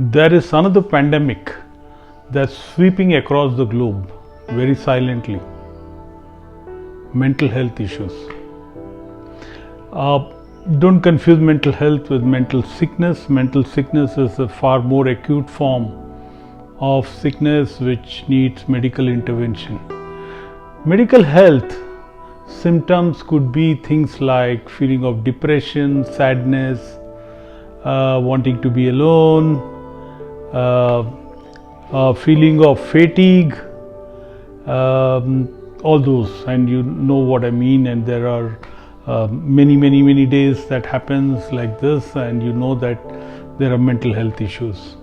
There is another pandemic that's sweeping across the globe very silently. Mental health issues. Don't confuse mental health with mental sickness. Mental sickness is a far more acute form of sickness which needs medical intervention. Medical health symptoms could be things like feeling of depression, sadness, wanting to be alone, feeling of fatigue, all those, and you know what I mean. And there are many days that happens like this, and you know that there are mental health issues.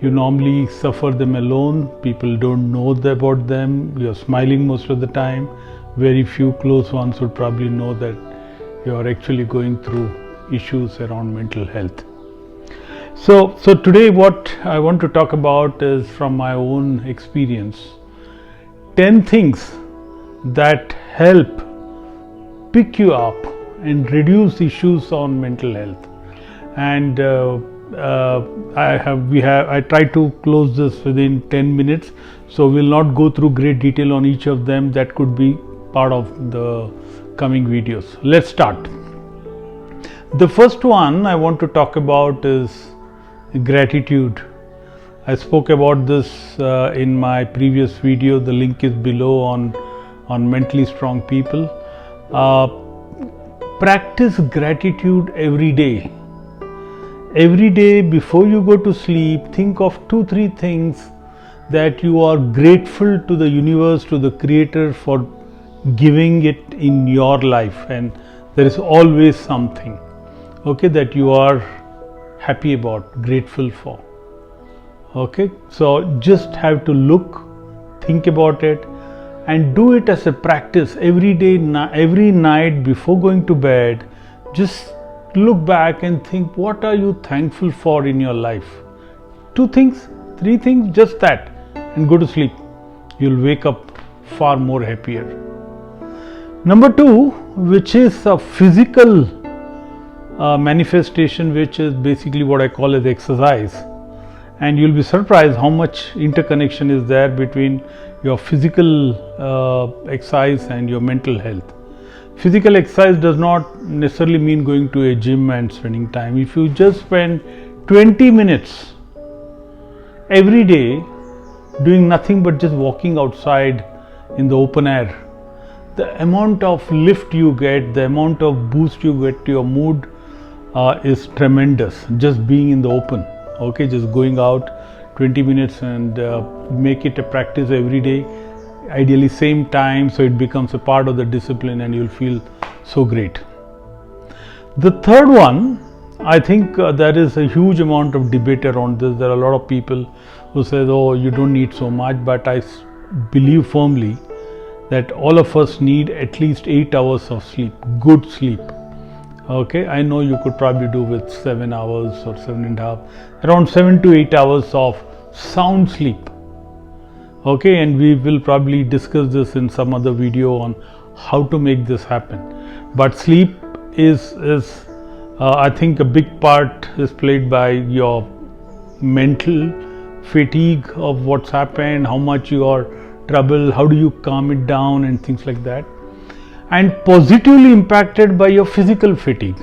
You normally suffer them alone. People don't know about them. You're smiling most of the time. Very few close ones would probably know that you're actually going through issues around mental health. So today what I want to talk about is from my own experience, 10 things that help pick you up and reduce issues on mental health. And I try to close this within 10 minutes, so we'll not go through great detail on each of them. That could be part of the coming videos. Let's start. The first one I want to talk about is gratitude. I spoke about this in my previous video. The link is below on mentally strong people. Practice gratitude every day. Every day before you go to sleep, think of 2-3 things that you are grateful to the universe, to the creator for giving it in your life. And there is always something, okay, that you are happy about, grateful for. Okay, so just have to look, think about it, and do it as a practice every day, every night before going to bed. Just look back and think, what are you thankful for in your life? 2 things, 3 things, just that, and go to sleep. You'll wake up far more happier. Number 2, which is a physical manifestation, which is basically what I call as exercise. And you'll be surprised how much interconnection is there between your physical exercise and your mental health. Physical exercise does not necessarily mean going to a gym and spending time. If you just spend 20 minutes every day doing nothing but just walking outside in the open air, the amount of lift you get, the amount of boost you get to your mood is tremendous. Just being in the open, okay, just going out 20 minutes and make it a practice every day, ideally same time, so it becomes a part of the discipline and you'll feel so great. The third one, I think there is a huge amount of debate around this. There are a lot of people who say, oh, you don't need so much, but I believe firmly that all of us need at least 8 hours of sleep, good sleep. Okay, I know you could probably do with 7 hours or 7.5, around 7 to 8 hours of sound sleep. Okay, and we will probably discuss this in some other video on how to make this happen. But sleep is I think a big part is played by your mental fatigue of what's happened, how much you are trouble, how do you calm it down, and things like that. And positively impacted by your physical fatigue,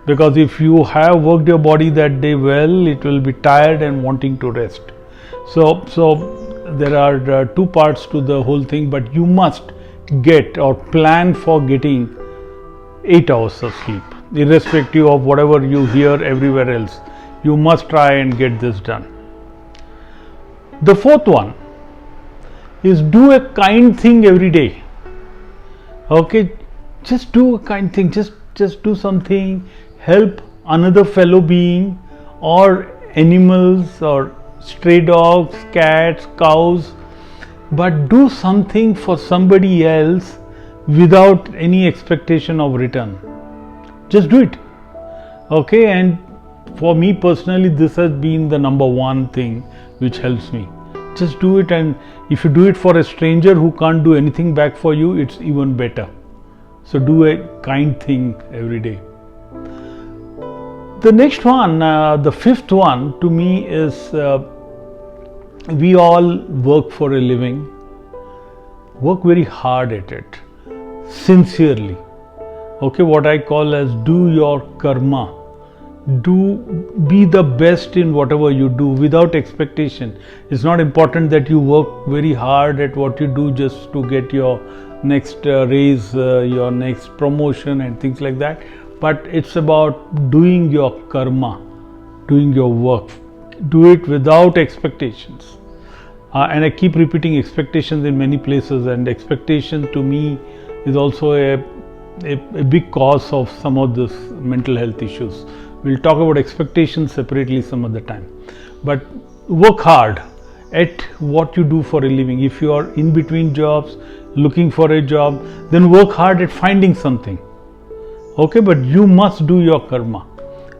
because if you have worked your body that day well, it will be tired and wanting to rest. So there are 2 parts to the whole thing, but you must get or plan for getting 8 hours of sleep, irrespective of whatever you hear everywhere else. You must try and get this done. The 4th one is do a kind thing every day. Okay, just do a kind thing, just do something, help another fellow being, or animals, or stray dogs, cats, cows, but do something for somebody else without any expectation of return. Just do it. Okay, and for me personally, this has been the number 1 thing which helps me. Just do it, and if you do it for a stranger who can't do anything back for you, it's even better. So do a kind thing every day. The next one, the fifth one to me is we all work for a living, work very hard at it, sincerely. Okay, what I call as do your karma. Be the best in whatever you do without expectation. It's not important that you work very hard at what you do just to get your next raise, your next promotion and things like that. But it's about doing your karma, doing your work. Do it without expectations. And I keep repeating expectations in many places, and expectation to me is also a big cause of some of this mental health issues. We'll talk about expectations separately some other time. But work hard at what you do for a living. If you are in between jobs, looking for a job, then work hard at finding something. Okay, but you must do your karma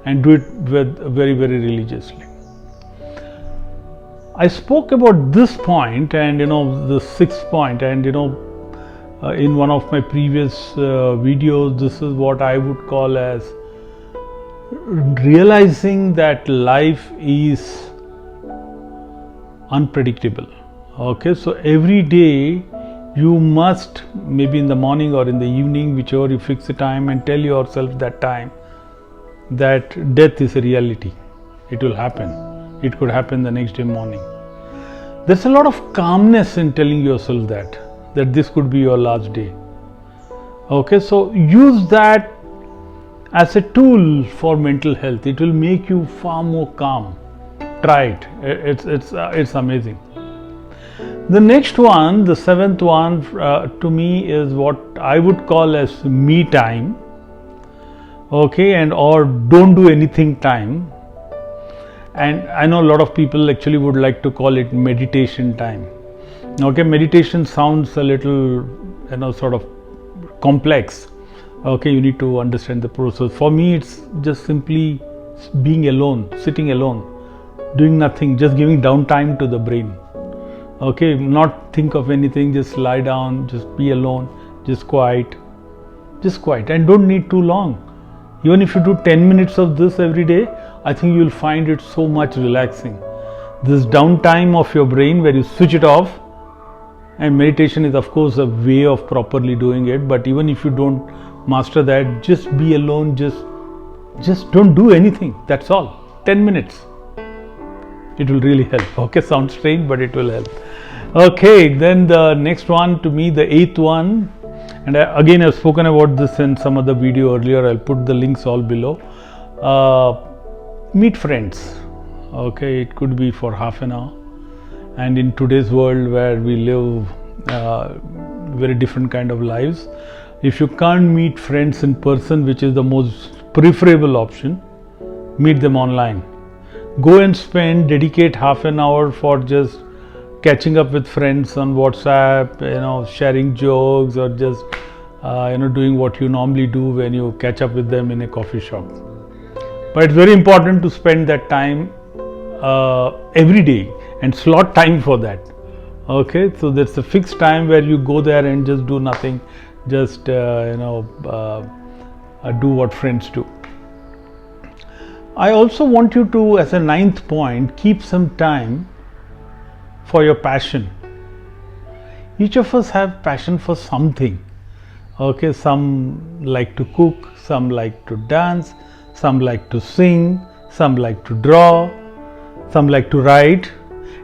and do it with very, very religiously. I spoke about this point and the sixth point, and in one of my previous videos, this is what I would call as realizing that life is unpredictable. Okay, so every day you must, maybe in the morning or in the evening, whichever you fix the time, and tell yourself that time that death is a reality. It will happen. It could happen the next day morning. There's a lot of calmness in telling yourself that this could be your last day. Okay, so use that as a tool for mental health. It will make you far more calm. Try it. It's amazing. The next one, the seventh one, to me is what I would call as me time. Okay, and or don't do anything time. And I know a lot of people actually would like to call it meditation time. Okay, meditation sounds a little, sort of complex. Okay, you need to understand the process. For me, it's just simply being alone, sitting alone, doing nothing, just giving downtime to the brain. Okay, not think of anything, just lie down, just be alone, just quiet, and don't need too long. Even if you do 10 minutes of this every day, I think you'll find it so much relaxing. This downtime of your brain where you switch it off, and meditation is of course a way of properly doing it, but even if you don't master that, just be alone, just don't do anything, that's all. 10 minutes. It will really help. Okay, sounds strange, but it will help. Okay, then the next one, to me, the eighth one, and again I've spoken about this in some other video earlier, I'll put the links all below. Meet friends. Okay, it could be for half an hour, and in today's world where we live very different kind of lives, if you can't meet friends in person, which is the most preferable option, meet them online. Go and dedicate half an hour for just catching up with friends on WhatsApp, sharing jokes, or just doing what you normally do when you catch up with them in a coffee shop. But it's very important to spend that time every day and slot time for that. Okay, so that's a fixed time where you go there and just do nothing, just do what friends do. I also want you to, as a ninth point, keep some time for your passion. Each of us have passion for something. Okay, some like to cook, some like to dance, some like to sing, some like to draw, some like to write,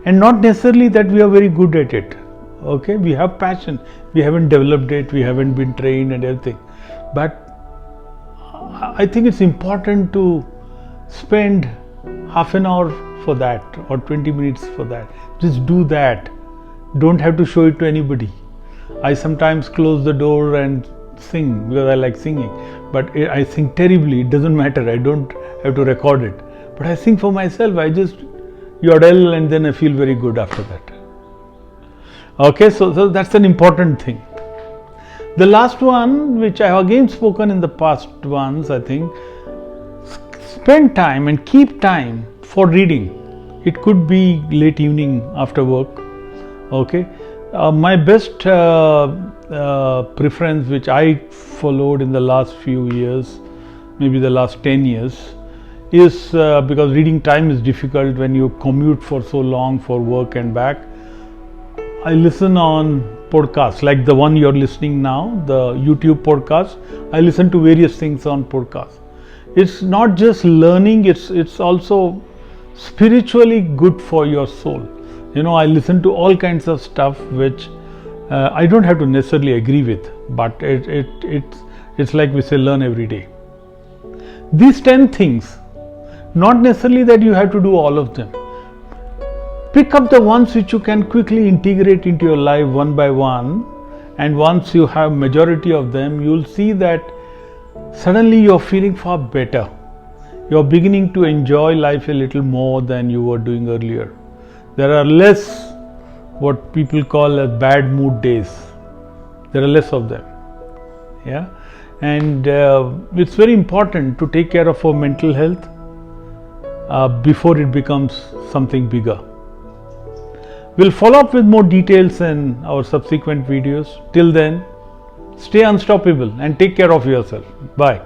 and not necessarily that we are very good at it. Okay, we have passion, we haven't developed it, we haven't been trained and everything, but I think it's important to spend half an hour for that or 20 minutes for that. Just do that. Don't have to show it to anybody. I sometimes close the door and sing because I like singing, but I sing terribly. It doesn't matter. I don't have to record it, but I sing for myself. I just yodel and then I feel very good after that. Okay, so that's an important thing. The last one, which I have again spoken in the past ones, I think, spend time and keep time for reading. It could be late evening after work. Okay, my best preference, which I followed in the last few years, maybe the last 10 years, is because reading time is difficult when you commute for so long for work and back. I listen on podcasts like the one you're listening now, the YouTube podcast. I listen to various things on podcasts. It's not just learning, it's also spiritually good for your soul. You know, I listen to all kinds of stuff which I don't have to necessarily agree with, but it's like we say, learn every day. These 10 things, not necessarily that you have to do all of them. Pick up the ones which you can quickly integrate into your life one by one, and once you have majority of them, you'll see that suddenly you're feeling far better. You're beginning to enjoy life a little more than you were doing earlier. There are less what people call as bad mood days. There are less of them. Yeah, and it's very important to take care of our mental health before it becomes something bigger. We'll follow up with more details in our subsequent videos. Till then, stay unstoppable and take care of yourself. Bye.